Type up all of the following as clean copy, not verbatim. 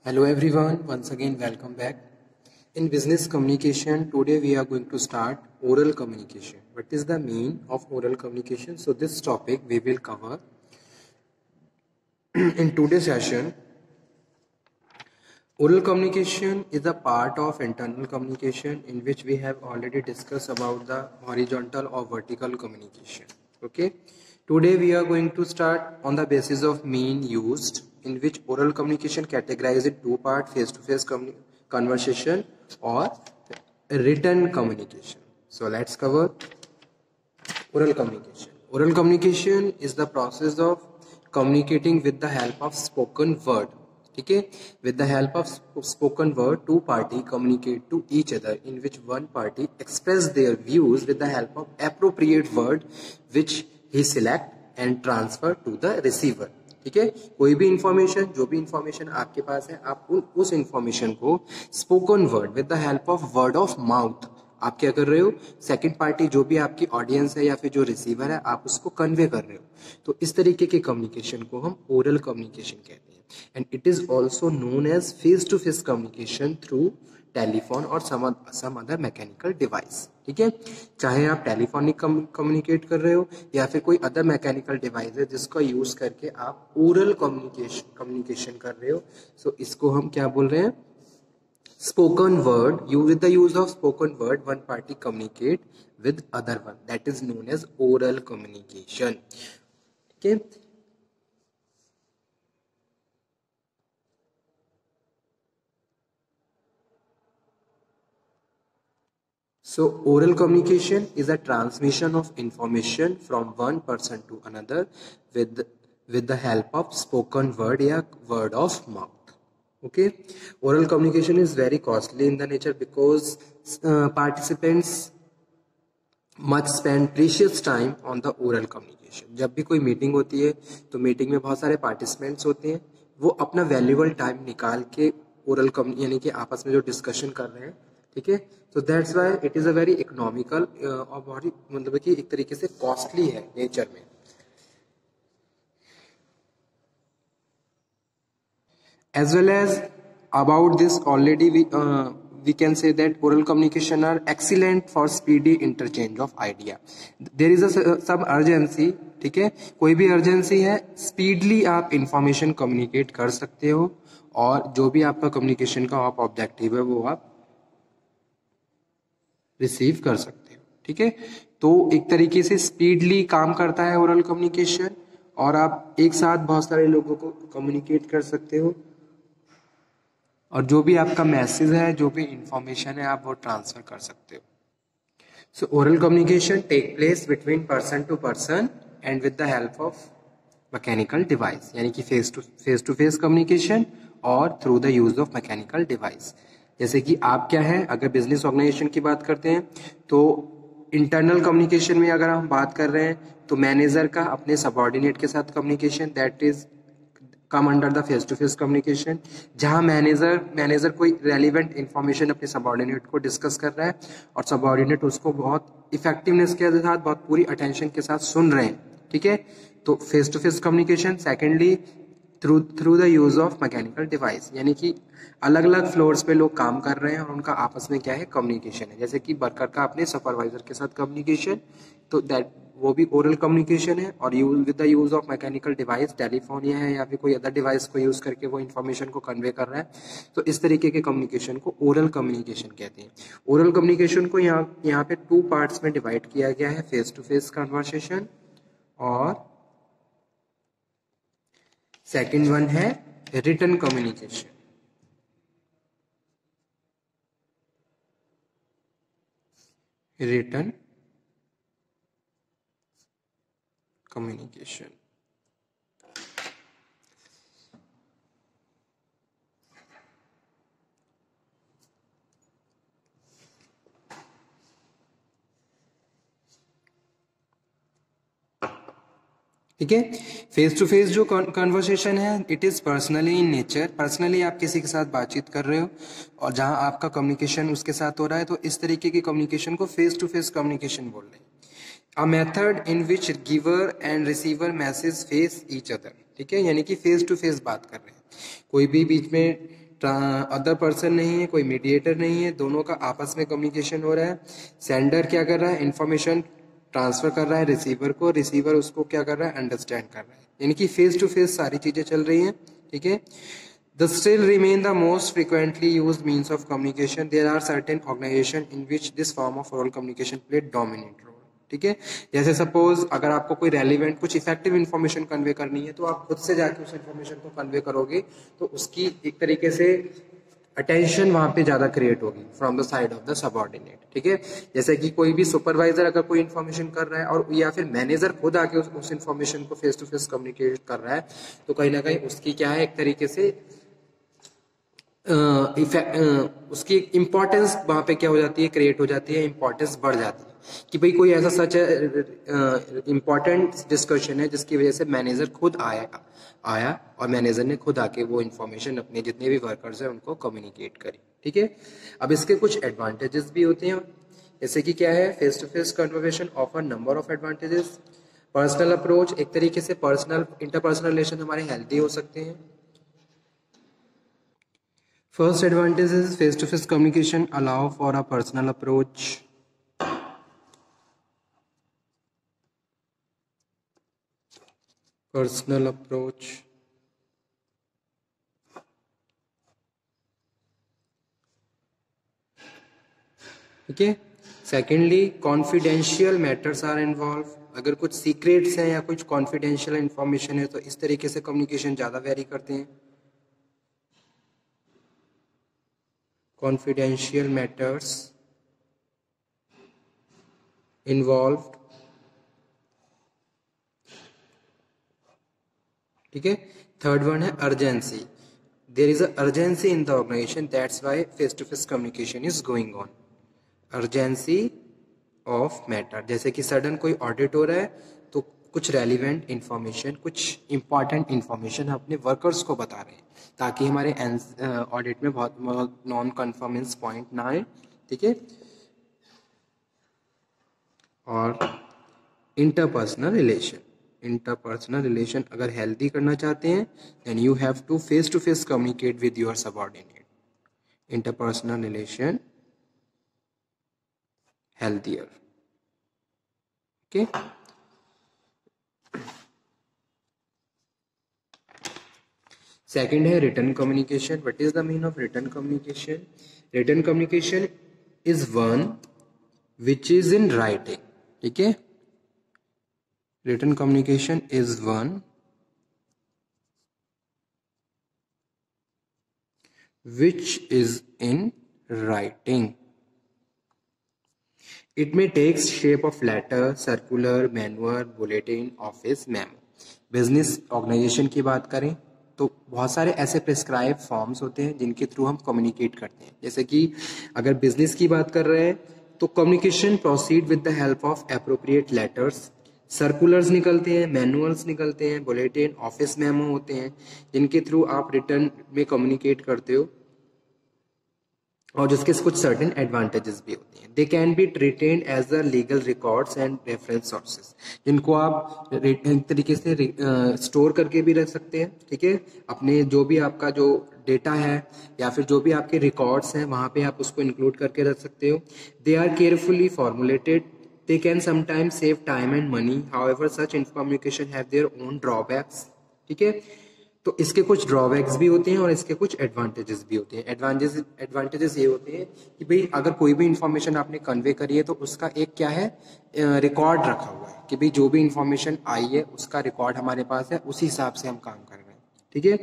Hello everyone, once again welcome back. In business communication, today we are going to start oral communication. What is the meaning of oral communication? So this topic we will cover in today's session. Oral communication is a part of internal communication in which we have already discussed about the horizontal or vertical communication. Okay. Today we are going to start on the basis of mean used, in which oral communication categorized in two parts: face-to-face conversation or written communication. So let's cover oral communication. Oral communication is the process of communicating with the help of spoken word. Okay, with the help of spoken word, two parties communicate to each other, in which one party express their views with the help of appropriate word which he select and transfer to the receiver. ठीक है, कोई भी information, जो भी information आपके पास है, आप उस इंफॉर्मेशन को spoken word with the help of word of mouth आप क्या कर रहे हो, सेकंड पार्टी जो भी आपकी ऑडियंस है या फिर जो रिसीवर है, आप उसको कन्वे कर रहे हो. तो इस तरीके के कम्युनिकेशन को हम ओरल कम्युनिकेशन कहते हैं. And it is also known as face to face communication through telephone और सम अदर मैकेनिकल डिवाइस. ठीक है, चाहे आप टेलीफोनिक कम्युनिकेट कर रहे हो या फिर कोई अदर मैकेनिकल डिवाइस है जिसका यूज करके आप ओरल कम्युनिकेशन कर रहे हो. सो इसको हम क्या बोल रहे हैं, spoken word. You with the use of spoken word, one party communicate with other one, that is known as oral communication. Okay, so oral communication is a transmission of information from one person to another with the help of spoken word या word of mouth. Okay, oral communication is very costly in the nature because participants must spend precious time on the oral communication. जब भी कोई meeting होती है तो meeting में बहुत सारे पार्टिसिपेंट्स होते हैं, वो अपना वैल्यूएबल टाइम निकाल के ओरल यानी कि आपस में जो डिस्कशन कर रहे हैं. ठीक है, तो that's why it is a very economical और बहुत मतलब कि एक तरीके से कॉस्टली है नेचर में. As well as about this already we can say that oral communication are excellent for speedy interchange of idea. There is some urgency. ठीक है, कोई भी अर्जेंसी है, स्पीडली आप इंफॉर्मेशन कम्युनिकेट कर सकते हो और जो भी आपका कम्युनिकेशन का आप ऑब्जेक्टिव है वो आप रिसीव कर सकते हो. ठीक है, तो एक तरीके से स्पीडली काम करता है ओरल कम्युनिकेशन और आप एक साथ बहुत सारे लोगों को कम्युनिकेट कर सकते हो और जो भी आपका मैसेज है, जो भी इंफॉर्मेशन है, आप वो ट्रांसफर कर सकते हो. So oral communication take place between person to person and with the help of mechanical device, यानी कि फेस टू फेस कम्युनिकेशन और through the use of mechanical device. जैसे कि आप क्या है, अगर बिजनेस ऑर्गेनाइजेशन की बात करते हैं तो इंटरनल कम्युनिकेशन में अगर हम बात कर रहे हैं तो मैनेजर का अपने सबऑर्डिनेट के साथ communication, that is come under the face to face communication, जहां मैनेजर कोई रेलिवेंट इंफॉर्मेशन अपने सबऑर्डिनेट को डिस्कस कर रहा है और सबऑर्डिनेट उसको बहुत इफेक्टिवनेस के साथ, बहुत पूरी अटेंशन के साथ सुन रहे हैं. ठीक है, तो face to face communication. Secondly through the use of mechanical device, यानी कि अलग अलग फ्लोर्स पे लोग काम कर रहे हैं और उनका आपस में क्या है, कम्युनिकेशन है. जैसे कि वर्कर का अपने सुपरवाइजर के साथ कम्युनिकेशन, तो दैट वो भी ओरल कम्युनिकेशन है. और use with the use of mechanical device, telephone या फिर कोई अदर डिवाइस को यूज करके वो इन्फॉर्मेशन को कन्वे कर रहा है. तो इस तरीके के कम्युनिकेशन को ओरल कम्युनिकेशन कहते हैं. ओरल कम्युनिकेशन को यहाँ पे टू पार्ट्स में डिवाइड किया गया है, फेस टू फेस कन्वर्सेशन और सेकेंड वन है रिटन कम्युनिकेशन. Written communication. ठीक है, फेस टू फेस जो कन्वर्सेशन है, it is personally in nature. Personally आप किसी के साथ बातचीत कर रहे हो और जहां आपका कम्युनिकेशन उसके साथ हो रहा है, तो इस तरीके की कम्युनिकेशन को फेस टू फेस कम्युनिकेशन बोल रहे हैं. A method in which giver and receiver message face each other. ठीक है, यानी कि फेस टू फेस बात कर रहे हैं. कोई भी बीच में अदर पर्सन नहीं है, कोई मीडिएटर नहीं है, दोनों का आपस में कम्युनिकेशन हो रहा है। सेंडर क्या कर रहा है, इंफॉर्मेशन ट्रांसफर कर रहा है रिसीवर को, रिसीवर उसको क्या कर रहा है, अंडरस्टैंड कर रहा है, यानी कि फेस टू फेस सारी चीजें चल रही हैं। ठीक है, the still remain the most frequently used means of communication. There are certain organisation in which this form of oral communication play dominate role. ठीक है, जैसे सपोज अगर आपको कोई रेलिवेंट कुछ इफेक्टिव इन्फॉर्मेशन कन्वे करनी है तो आप खुद से जाके उस इन्फॉर्मेशन को कन्वे करोगे, तो उसकी एक तरीके से अटेंशन वहां पे ज्यादा क्रिएट होगी from the side of the subordinate. ठीक है, जैसे कि कोई भी सुपरवाइजर अगर कोई इन्फॉर्मेशन कर रहा है और या फिर मैनेजर खुद आके उस इन्फॉर्मेशन को फेस टू फेस कम्युनिकेट कर रहा है, तो कहीं ना कहीं उसकी क्या है, एक तरीके से उसकी इम्पोर्टेंस वहां पे क्या हो जाती है, क्रिएट हो जाती है, इम्पोर्टेंस बढ़ जाती है कि भाई कोई ऐसा सच इम्पोर्टेंट डिस्कशन है जिसकी वजह से मैनेजर खुद आया और मैनेजर ने खुद आके वो इन्फॉर्मेशन अपने जितने भी वर्कर्स हैं उनको कम्युनिकेट करी। ठीक है, अब इसके कुछ एडवांटेजेस भी होते हैं, जैसे कि क्या है, face to face conversation offer number of advantages. Personal approach, एक तरीके से पर्सनल इंटरपर्सनल रिलेशन हमारे हेल्दी हो सकते हैं। First advantage is face-to-face communication allow for a personal approach. Personal approach. ठीक है, secondly confidential matters are involve. अगर कुछ सीक्रेट्स हैं या कुछ कॉन्फिडेंशियल इंफॉर्मेशन है तो इस तरीके से कम्युनिकेशन ज़्यादा वेरी करते हैं। confidential matters involved। ठीक है, थर्ड वन है urgency. There is a urgency in the organisation, that's why face to face communication is going on. Urgency of matter, जैसे कि सडन कोई ऑडिट हो रहा है तो कुछ रेलिवेंट इंफॉर्मेशन, कुछ इंपॉर्टेंट इंफॉर्मेशन अपने वर्कर्स को बता रहे हैं ताकि हमारे ऑडिट में बहुत नॉन कन्फर्मेंस पॉइंट ना आए। ठीक है, और इंटरपर्सनल रिलेशन अगर हेल्दी करना चाहते हैं then you have to face communicate with your subordinate. Interpersonal relation healthier। okay, second है written communication। what is the meaning of written communication? written communication is one which is in writing। ठीक है, written communication is one which is in writing। It may take shape of letter, circular, manual, bulletin, office memo। Business organisation की बात करें तो बहुत सारे ऐसे prescribe forms होते हैं जिनके थ्रू हम कम्युनिकेट करते हैं। जैसे कि अगर बिजनेस की बात कर रहे हैं तो communication proceed with the help of appropriate letters, circulars निकलते हैं, मैनुअल्स निकलते हैं, बुलेटिन, ऑफिस मेमो होते हैं जिनके थ्रू आप रिटर्न में कम्युनिकेट करते हो और जिसके कुछ सर्टेन एडवांटेजेस भी होते हैं। They can be retained as a legal records and reference sources, जिनको आप एक तरीके से स्टोर करके भी रख सकते हैं। ठीक है, अपने जो भी आपका जो डेटा है या फिर जो भी आपके रिकॉर्ड्स हैं वहाँ पे आप उसको इंक्लूड करके रख सकते हो। They are carefully formulated, they can sometimes save time and money, however such communication have their own drawbacks. ठीक है, तो इसके कुछ ड्रॉबैक्स भी होते हैं और इसके कुछ एडवांटेजेस भी होते हैं। एडवांटेजेस ये होते हैं कि भाई अगर कोई भी इंफॉर्मेशन आपने कन्वे करी है तो उसका एक क्या है, रिकॉर्ड रखा हुआ है कि भाई जो भी इंफॉर्मेशन आई है उसका रिकॉर्ड हमारे पास है, उसी हिसाब से हम काम कर रहे हैं। ठीक है,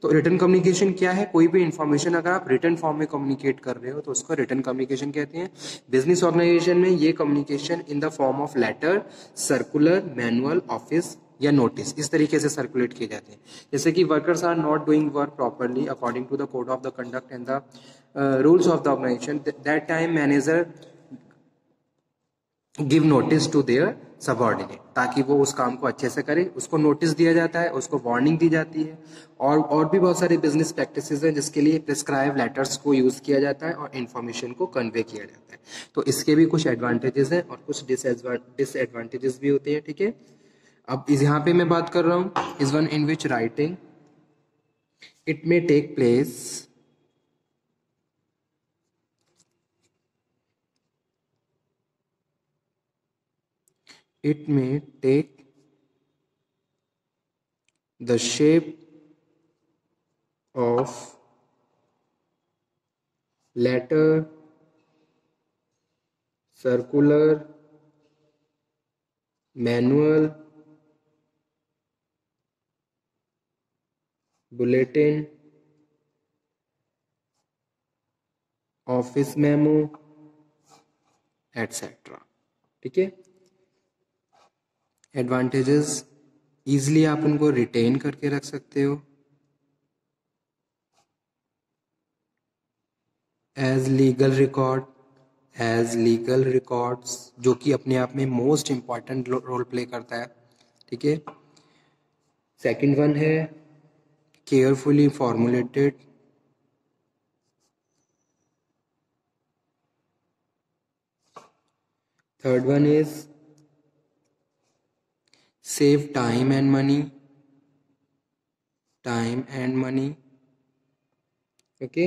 तो रिटर्न कम्युनिकेशन क्या है, कोई भी इंफॉर्मेशन अगर आप रिटर्न फॉर्म में कम्युनिकेट कर रहे हो तो उसको रिटर्न कम्युनिकेशन कहते हैं। बिजनेस ऑर्गेनाइजेशन में ये communication in the form of letter, circular, manual, office या नोटिस इस तरीके से सर्कुलेट किए जाते हैं। जैसे कि workers are not doing work properly according to the code of the conduct and the rules of the organisation, that time manager give notice to their subordinate, ताकि वो उस काम को अच्छे से करे, उसको नोटिस दिया जाता है, उसको वार्निंग दी जाती है। और भी बहुत सारे बिजनेस प्रैक्टिसेस हैं जिसके लिए प्रिस्क्राइब लेटर्स को यूज किया जाता है और इन्फॉर्मेशन को कन्वे किया जाता है। तो इसके भी कुछ एडवांटेजेस हैं और कुछ डिसएडवांटेजेस भी होते हैं। ठीक है, अब यहाँ पे मैं बात कर रहा हूँ is one in which writing it may take place It may take the shape of letter, circular, manual, bulletin, office memo etcetera. ठीक है, एडवांटेजेस, इजीली आप उनको रिटेन करके रख सकते हो एज लीगल रिकॉर्ड्स, जो कि अपने आप में मोस्ट इंपॉर्टेंट रोल प्ले करता है। ठीक है, सेकंड वन है carefully formulated, third one is save time and money. Okay,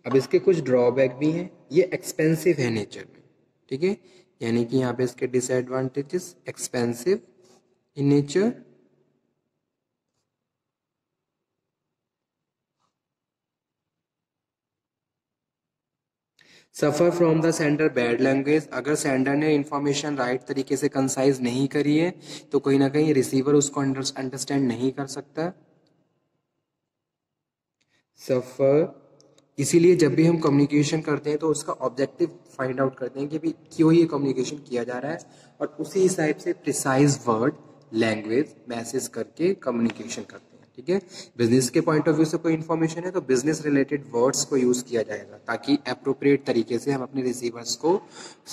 अब इसके कुछ ड्रॉबैक भी हैं, ये एक्सपेंसिव है नेचर में। ठीक है, यानी कि यहाँ पे इसके disadvantages, expensive in nature, suffer from the sender bad language, अगर सेंडर ने इंफॉर्मेशन राइट तरीके से कंसाइज नहीं करी है तो कहीं ना कहीं रिसीवर उसको अंडरस्टैंड नहीं कर सकता। सफ़र, इसीलिए जब भी हम कम्युनिकेशन करते हैं तो उसका ऑब्जेक्टिव फाइंड आउट करते हैं कि भाई क्यों ये कम्युनिकेशन किया जा रहा है, और उसी हिसाब से प्रिसाइज वर्ड, लैंग्वेज, मैसेज करके कम्युनिकेशन करते हैं। ठीक है, बिजनेस के पॉइंट ऑफ व्यू से कोई इन्फॉर्मेशन है तो बिजनेस रिलेटेड वर्ड्स को यूज किया जाएगा ताकि अप्रोप्रिएट तरीके से हम अपने रिसीवर्स को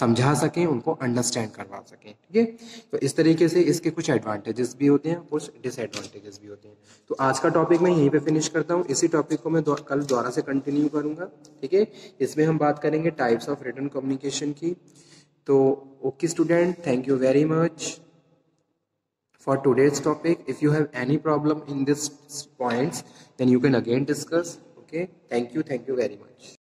समझा सकें, उनको अंडरस्टैंड करवा सकें। ठीक है, तो इस तरीके से इसके कुछ एडवांटेजेस भी होते हैं, कुछ डिसएडवांटेजेस भी होते हैं। तो आज का टॉपिक मैं यहीं पे फिनिश करता हूँ, इसी टॉपिक को मैं कल दोबारा से कंटिन्यू करूंगा। ठीक है, इसमें हम बात करेंगे टाइप्स ऑफ रिटन कम्युनिकेशन की। तो okay student, thank you very much for today's topic. If you have any problem in these points, then you can again discuss. Okay, thank you very much.